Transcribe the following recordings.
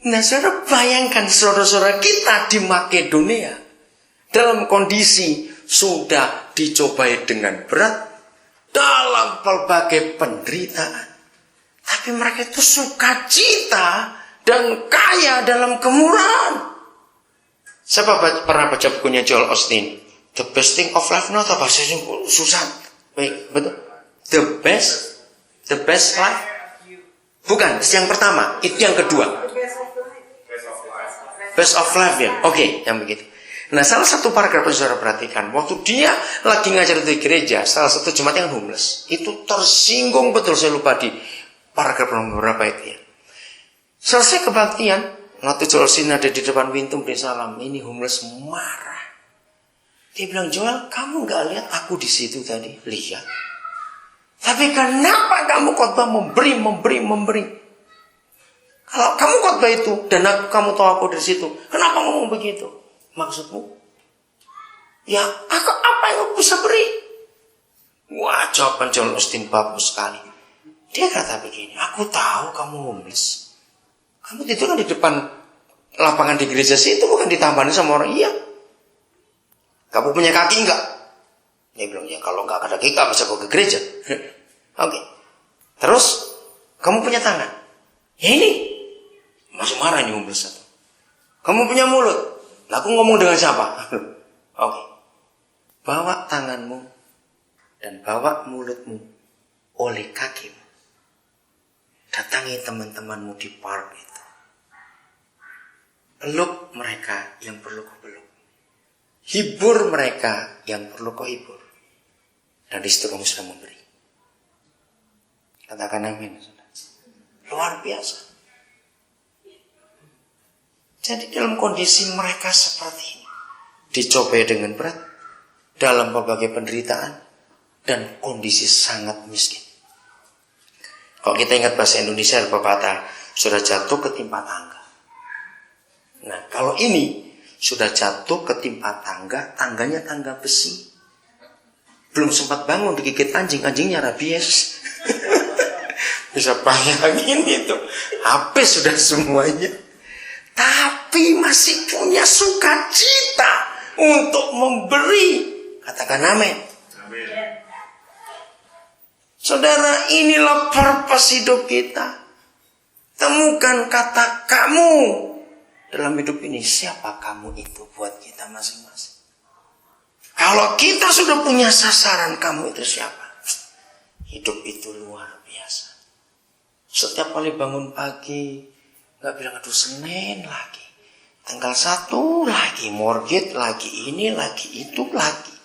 Nah, saudara bayangkan saudara-saudara kita di Makedonia dalam kondisi sudah dicobai dengan berat dalam berbagai penderitaan. Tapi mereka itu sukacita dan kaya dalam kemurahan. Siapa pernah baca bukunya Joel Osteen? The Best Thing of Life. Nah, apa bahasanya susah. Baik, betul. The best life. Bukan, yang pertama, itu yang kedua. Best of life ya. Oke, yang begitu. Nah, salah satu paragraf yang saudara perhatikan, waktu dia lagi ngajar di gereja, salah satu jemaat yang homeless, itu tersinggung betul, saya lupa di paragraf nomor berapa itu ya. Selesai kebaktian, waktu Joel Osteen ada di depan pintu beri salam, ini homeless marah. Dia bilang, Joel, kamu gak lihat aku di situ tadi? Lihat. Tapi kenapa kamu khotbah memberi? Kalau kamu khotbah itu dan kamu tahu aku di situ, kenapa ngomong begitu? Maksudmu? Ya, apa yang aku bisa beri? Wah, jawaban Joel Osteen bagus sekali. Dia kata begini, aku tahu kamu homeless. Kamu tidur kan di depan lapangan di gereja situ, bukan ditambahin sama orang. Iya. Kamu punya kaki enggak? Dia bilang, ya kalau enggak ada kaki, enggak bisa ke gereja. Oke. Terus, kamu punya tangan? Ya ini. Masih marah ini homeless satu. Kamu punya mulut? Lah aku ngomong dengan siapa? Oke. Bawa tanganmu dan bawa mulutmu oleh kakimu. Datangi teman-temanmu di park itu. Peluk mereka yang perlu kau peluk. Hibur mereka yang perlu kau hibur. Dan di situ kamu sudah memberi. Katakan amin. Luar biasa. Jadi dalam kondisi mereka seperti ini, dicobai dengan berat, dalam berbagai penderitaan, dan kondisi sangat miskin. Kalau kita ingat bahasa Indonesia ada pepatah, sudah jatuh ketimpa tangga. Nah, kalau ini sudah jatuh ketimpa tangga, tangganya tangga besi. Belum sempat bangun digigit anjing, anjingnya rabies. Bisa bayangin itu, habis sudah semuanya. Tapi masih punya sukacita untuk memberi. Katakan amin. Saudara, inilah purpose hidup kita. Temukan kata kamu dalam hidup ini. Siapa kamu itu buat kita masing-masing? Kalau kita sudah punya sasaran, kamu itu siapa? Hidup itu luar biasa. Setiap kali bangun pagi, gak bilang, aduh Senin lagi, tanggal 1 lagi, mortgage lagi, ini lagi, itu lagi.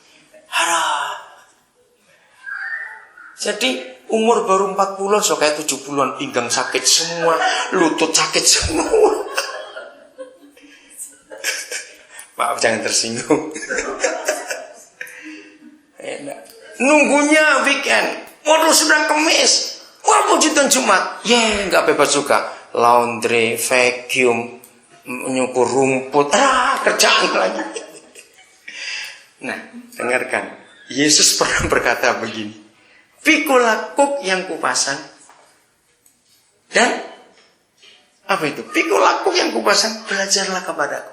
Harap. Jadi umur baru 40, so kayak 70-an, pinggang sakit semua, lutut sakit semua. Maaf, jangan tersinggung. Enak. Nunggunya weekend, waduh sudah Kamis, wah puji Tuhan Jumat, gak bebas juga. Laundry, vacuum, menyukur rumput, kerjaan lagi. Nah, dengarkan. Yesus pernah berkata begini, pikulah kuk yang kupasang. Dan apa itu? Pikulah kuk yang kupasang, belajarlah kepadaku.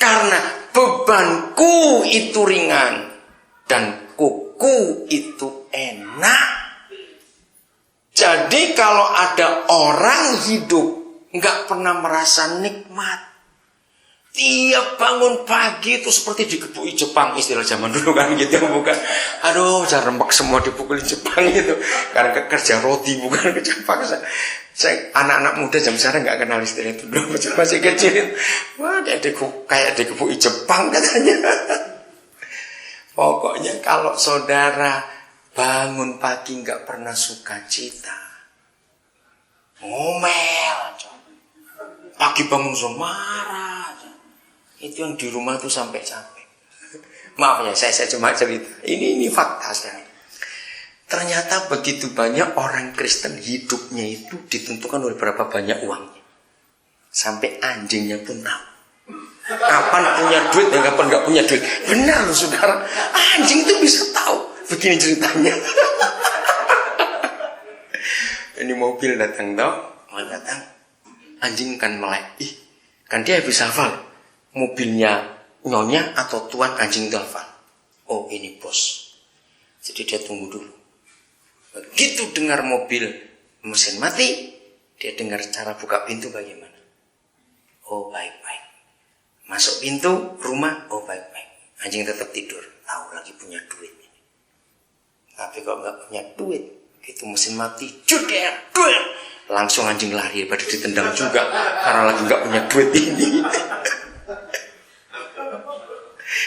Karena bebanku itu ringan dan kuku itu enak. Jadi kalau ada orang hidup nggak pernah merasa nikmat, tiap bangun pagi itu seperti dikepui Jepang, istilah zaman dulu kan gitu, bukan? Aduh, jangan rembak semua dipukuli Jepang gitu. Karena kerja roti bukan kerja paksa. Saya anak-anak muda jam sekarang nggak kenal istilah itu, belum masih kecil. Wah, kayak dikepui Jepang katanya. Pokoknya kalau saudara bangun pagi nggak pernah sukacita, ngomel aja, pagi bangun marah aja, itu yang di rumah itu sampai capek. Maaf ya, saya cuma cerita. Ini fakta sebenarnya. Ternyata begitu banyak orang Kristen hidupnya itu ditentukan oleh berapa banyak uangnya, sampai anjingnya pun tahu kapan punya duit dan kapan nggak punya duit. Benar loh saudara, anjing itu bisa tahu. Begini ceritanya. Ini mobil datang toh, mau datang. anjing kan melek. Kan dia bisa hafal mobilnya nyonya atau tuan, anjing itu hafal. Oh, ini bos. Jadi dia tunggu dulu. Begitu dengar mobil mesin mati, dia dengar cara buka pintu bagaimana. Oh, baik-baik. Masuk pintu rumah, oh baik-baik. Anjing tetap tidur, tahu lagi punya duit. Tapi kok nggak punya duit, itu mesin mati, juder, langsung anjing lari pada ditendang juga karena lagi nggak punya duit ini.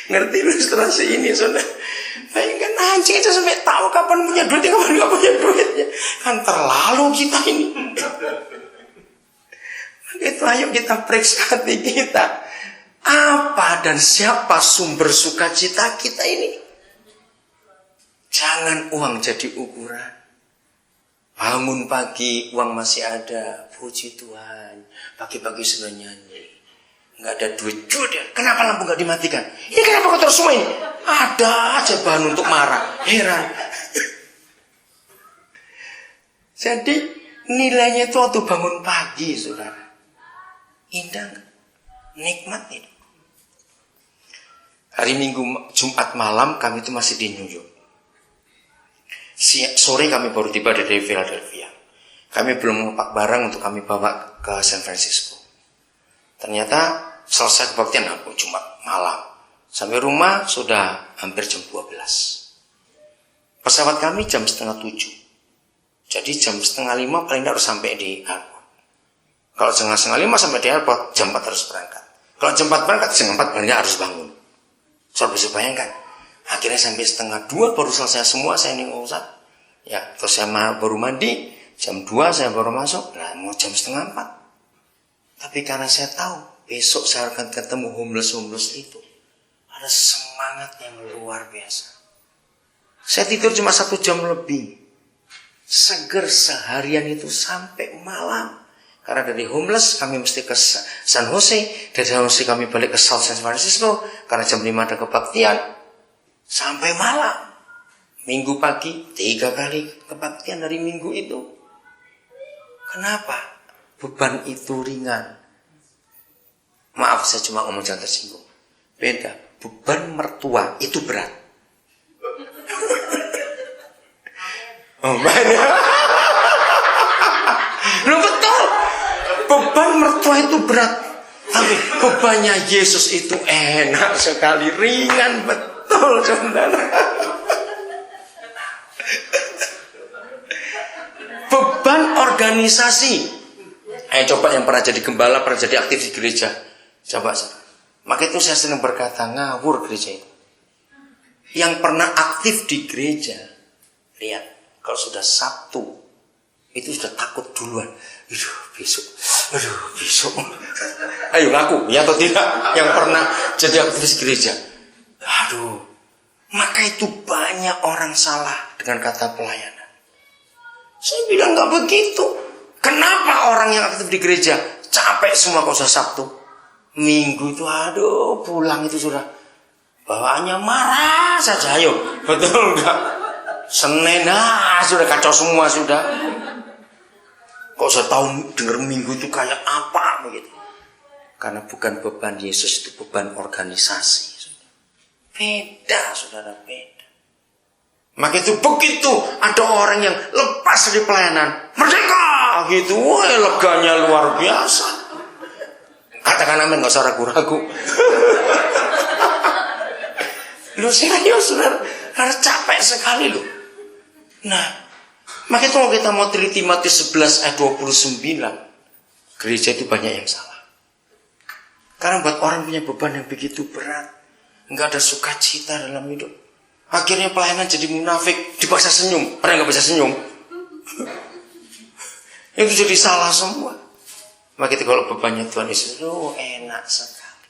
Ngerti ilustrasi ini, saudara? Bayangkan anjing itu sampai tahu kapan punya duit, kapan nggak punya duitnya. Kan terlalu kita ini. Itu ayo kita periksa hati kita. Apa dan siapa sumber sukacita kita ini? Jangan uang jadi ukuran. Bangun pagi, uang masih ada, puji Tuhan. Pagi-pagi sudah nyanyi. Nggak ada duit, juder. Kenapa lampu nggak dimatikan? Ini kenapa kotor semua ini? Ada aja bahan untuk marah. Heran. Jadi nilainya itu waktu bangun pagi, saudara. Indah nggak? Nikmat itu. Hari Minggu Jumat malam kami itu masih di New York. Sore kami baru tiba dari Philadelphia. Kami belum mempak barang untuk kami bawa ke San Francisco. Ternyata selesai kebaktian aku Jumat malam. Sampai rumah sudah hampir jam 12. Pesawat kami jam 6:30. Jadi jam 4:30 paling tidak harus sampai di airport. Kalau jam 4:30 sampai di airport, jam 4 harus berangkat. Kalau jam 4 berangkat, jam 4 paling tidak harus bangun. Soal bisa bayangkan. Akhirnya sampai 1:30 baru selesai semua, saya ning Ustaz. Ya, terus saya baru mandi, jam 2 saya baru masuk. Nah, mau jam 3:30. Tapi karena saya tahu besok saya akan ketemu homeless itu. Ada semangat yang luar biasa. Saya tidur cuma 1 jam lebih. Seger seharian itu sampai malam. Karena dari homeless kami mesti ke San Jose. Dari San Jose kami balik ke South San Francisco. Karena jam 5 ada kebaktian. Sampai malam. Minggu pagi 3 kali kebaktian dari minggu itu. Kenapa? Beban itu ringan. Maaf saya cuma ngomong jangan tersinggung. Beda. Beban mertua itu berat. Oh banyak. Loh betul. Beban mertua itu berat. Tapi bebannya Yesus itu enak sekali. Ringan betul, saudara. Beban organisasi. Ayo coba yang pernah jadi gembala, pernah jadi aktif di gereja. Coba. Maka itu saya sering berkata, ngawur gereja itu. Yang pernah aktif di gereja, lihat, kalau sudah Sabtu, itu sudah takut duluan. Aduh, besok. Ayo ngaku, ya atau tidak? Yang pernah jadi aktivis gereja. Aduh, maka itu banyak orang salah dengan kata pelayanan. Saya bilang nggak begitu. Kenapa orang yang aktif di gereja capek semua kalau sudah Sabtu? Minggu itu, aduh, pulang itu sudah bawaannya marah saja. Ayo, betul nggak? Senin, sudah kacau semua sudah. Kok saya tahu dengar minggu itu kayak apa begitu? Karena bukan beban Yesus, itu beban organisasi. Beda, saudara, beda. Maka itu begitu ada orang yang lepas dari pelayanan, merdeka gitu, wah leganya luar biasa. Katakan amin, nggak usah ragu-ragu. Lu serius, saudara, harus capek sekali lu. Nah. Maka itu kalau kita mau teliti Matius 11 ayat 29, gereja itu banyak yang salah. Karena buat orang punya beban yang begitu berat, nggak ada sukacita dalam hidup. Akhirnya pelayanan jadi munafik, dipaksa senyum, orang nggak bisa senyum. Itu jadi salah semua. Maka itu kalau bebannya Tuhan Yesus, enak sekali.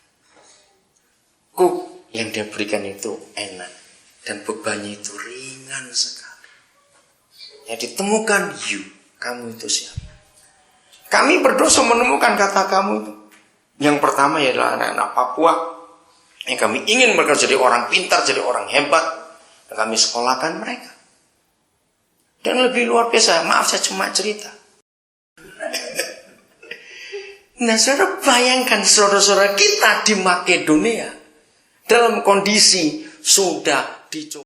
Kuk yang dia berikan itu enak, dan bebannya itu ringan sekali. Ya ditemukan kamu itu siapa? Kami berdosa menemukan kata kamu itu. Yang pertama adalah anak-anak Papua yang kami ingin mereka jadi orang pintar, jadi orang hebat, dan kami sekolahkan mereka. Dan lebih luar biasa, maaf saya cuma cerita. Nah, saudara bayangkan saudara-saudara kita di Makedonia dalam kondisi sudah dicoba.